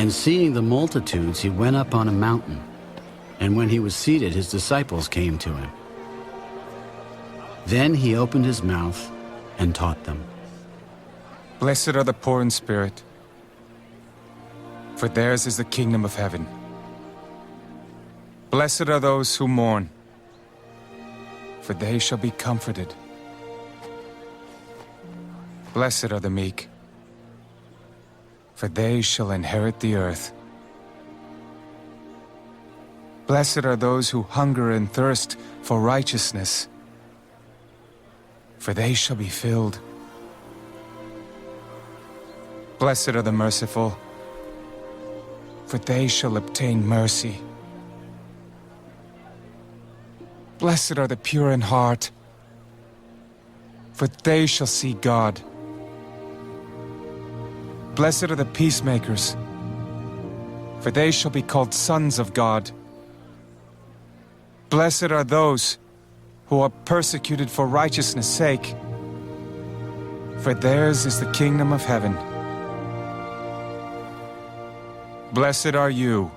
And seeing the multitudes, he went up on a mountain. And when he was seated, his disciples came to him. Then he opened his mouth and taught them. Blessed are the poor in spirit, for theirs is the kingdom of heaven. Blessed are those who mourn, for they shall be comforted. Blessed are the meek, for they shall inherit the earth. Blessed are those who hunger and thirst for righteousness, for they shall be filled. Blessed are the merciful, for they shall obtain mercy. Blessed are the pure in heart, for they shall see God. Blessed are the peacemakers, for they shall be called sons of God. Blessed are those who are persecuted for righteousness' sake, for theirs is the kingdom of heaven. Blessed are you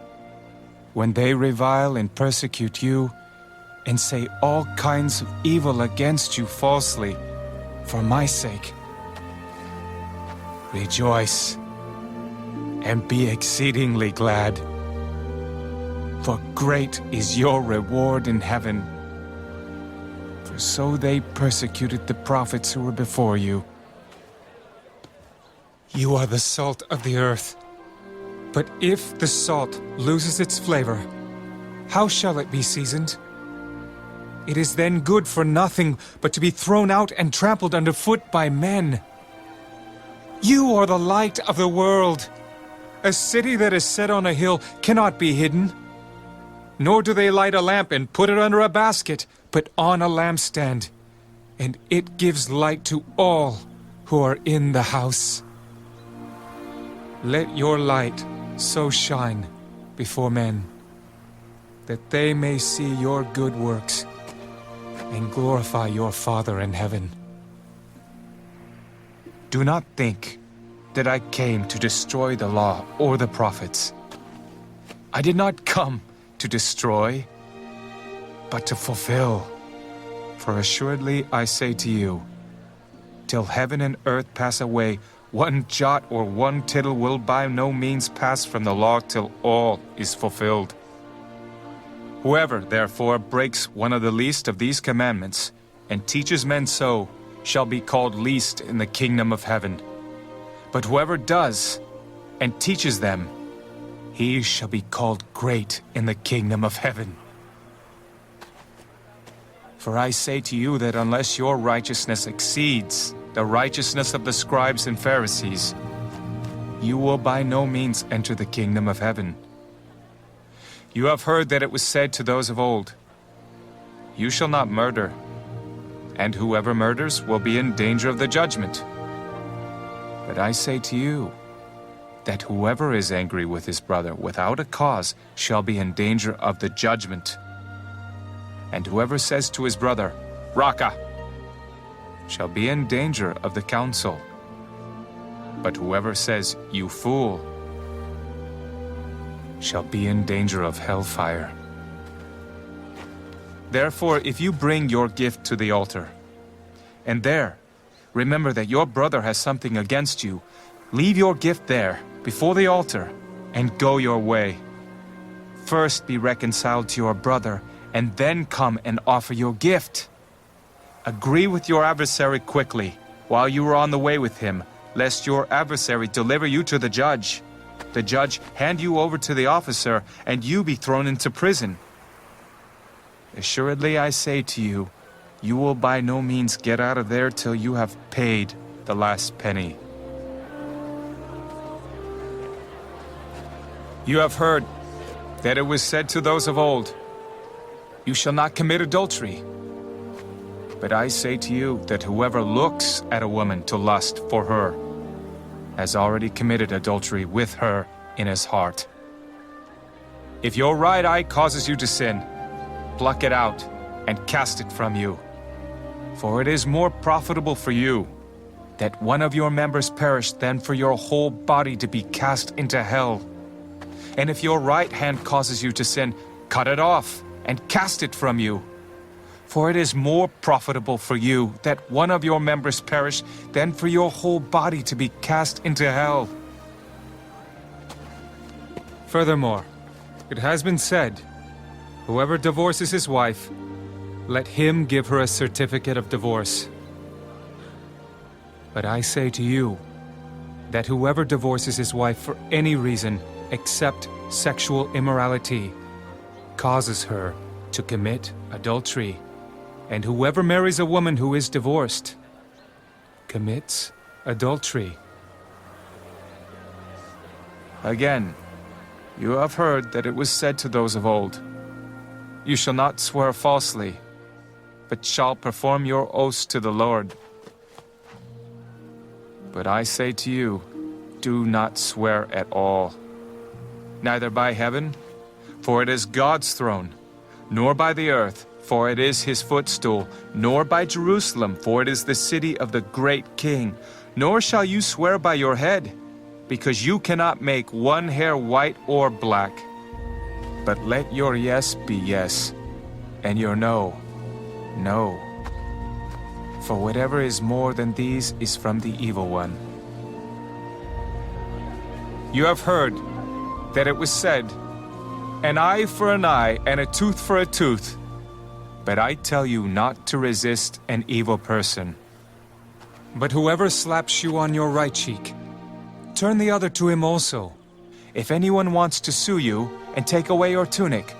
when they revile and persecute you and say all kinds of evil against you falsely for my sake. Rejoice and be exceedingly glad, for great is your reward in heaven. For so they persecuted the prophets who were before you. You are the salt of the earth. But if the salt loses its flavor, how shall it be seasoned? It is then good for nothing but to be thrown out and trampled underfoot by men. You are the light of the world. A city that is set on a hill cannot be hidden. Nor do they light a lamp and put it under a basket, but on a lampstand, and it gives light to all who are in the house. Let your light so shine before men, that they may see your good works and glorify your Father in heaven. Do not think that I came to destroy the law or the prophets. I did not come to destroy, but to fulfill. For assuredly I say to you, till heaven and earth pass away, one jot or one tittle will by no means pass from the law till all is fulfilled. Whoever, therefore, breaks one of the least of these commandments and teaches men so shall be called least in the kingdom of heaven. But whoever does and teaches them, he shall be called great in the kingdom of heaven. For I say to you that unless your righteousness exceeds the righteousness of the scribes and Pharisees, you will by no means enter the kingdom of heaven. You have heard that it was said to those of old, you shall not murder, and whoever murders will be in danger of the judgment. But I say to you, that whoever is angry with his brother without a cause shall be in danger of the judgment. And whoever says to his brother, Raka, shall be in danger of the council. But whoever says, you fool, shall be in danger of hellfire. Therefore, if you bring your gift to the altar, and there remember that your brother has something against you, leave your gift there, before the altar, and go your way. First be reconciled to your brother, and then come and offer your gift. Agree with your adversary quickly, while you are on the way with him, lest your adversary deliver you to the judge hand you over to the officer, and you be thrown into prison. Assuredly I say to you, you will by no means get out of there till you have paid the last penny. You have heard that it was said to those of old, you shall not commit adultery. But I say to you that whoever looks at a woman to lust for her has already committed adultery with her in his heart. If your right eye causes you to sin, pluck it out and cast it from you. For it is more profitable for you that one of your members perish than for your whole body to be cast into hell. And if your right hand causes you to sin, cut it off and cast it from you. For it is more profitable for you that one of your members perish than for your whole body to be cast into hell. Furthermore, it has been said, whoever divorces his wife, let him give her a certificate of divorce. But I say to you that whoever divorces his wife for any reason except sexual immorality causes her to commit adultery. And whoever marries a woman who is divorced commits adultery. Again, you have heard that it was said to those of old, "You shall not swear falsely, but shall perform your oaths to the Lord." But I say to you, do not swear at all, neither by heaven, for it is God's throne, nor by the earth, for it is his footstool, nor by Jerusalem, for it is the city of the great King. Nor shall you swear by your head, because you cannot make one hair white or black. But let your yes be yes, and your no, no. For whatever is more than these is from the evil one. You have heard that it was said, "An eye for an eye, and a tooth for a tooth." But I tell you not to resist an evil person. But whoever slaps you on your right cheek, turn the other to him also. If anyone wants to sue you and take away your tunic,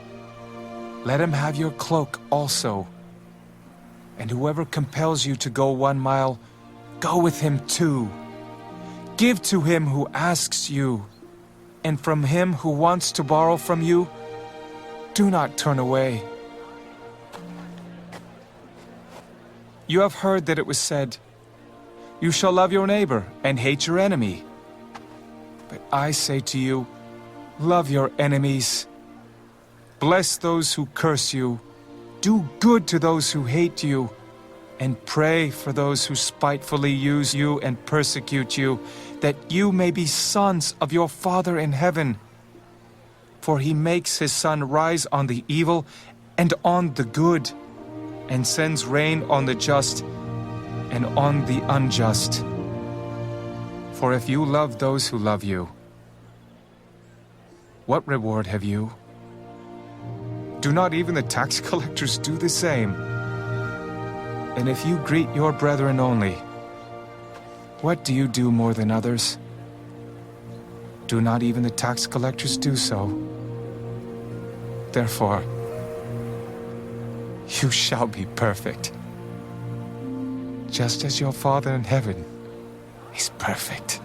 let him have your cloak also. And whoever compels you to go 1 mile, go with him 2. Give to him who asks you, and from him who wants to borrow from you, do not turn away. You have heard that it was said, "You shall love your neighbor and hate your enemy." But I say to you, love your enemies. Bless those who curse you. Do good to those who hate you. And pray for those who spitefully use you and persecute you, that you may be sons of your Father in heaven. For he makes his sun rise on the evil and on the good, and sends rain on the just and on the unjust. For if you love those who love you, what reward have you? Do not even the tax collectors do the same? And if you greet your brethren only, what do you do more than others? Do not even the tax collectors do so? Therefore, you shall be perfect, just as your Father in heaven is perfect.